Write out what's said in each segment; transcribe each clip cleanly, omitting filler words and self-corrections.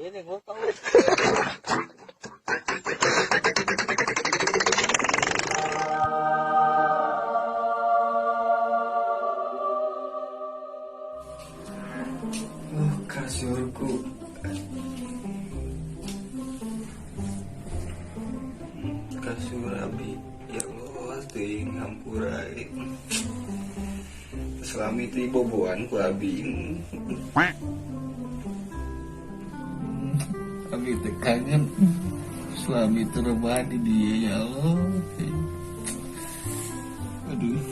Ini gua tahu. Kasurku. Kasur abi ya Allah teuing hampurai. Selami teh boboan ku abi. Abi teh kangen suami teh rebahan di dia ya Allah. Aduh.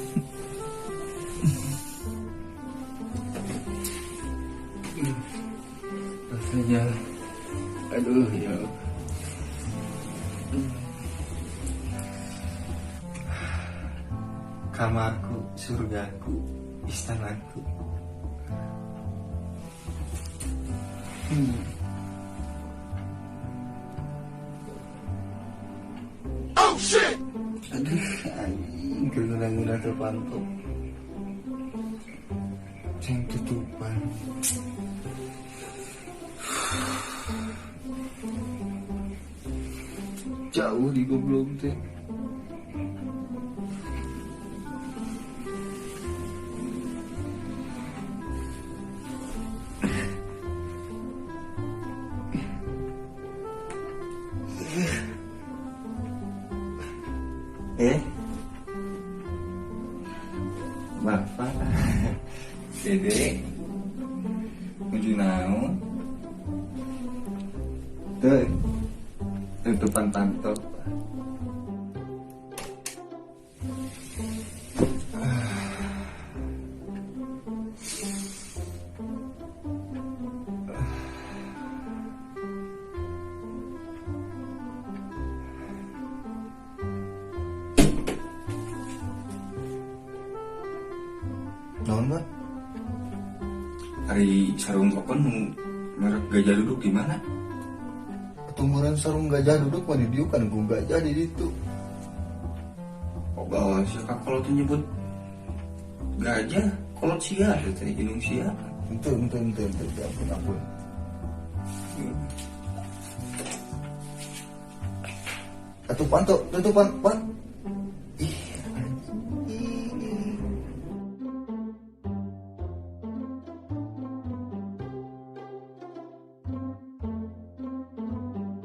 Rasanya aduh ya Allah. Kamarku, surgaku, istanaku. Oh shit! Aduh, anjing, guna-guna terpantau. Ceng tutupan. Jauh di goblok teh. Bapak Dede menuju naon tuh tutupan pantok. Naon Mbak? Hari sarung open merek gajah duduk di mana? Ketumuran sarung gajah duduk mah didiukan ku gajah di ditu. Oh bawa siapa kalau tuh nyebut gajah kolot sia tadi gunung sia. Ente ampun. Atuh panto, tutupan, pan.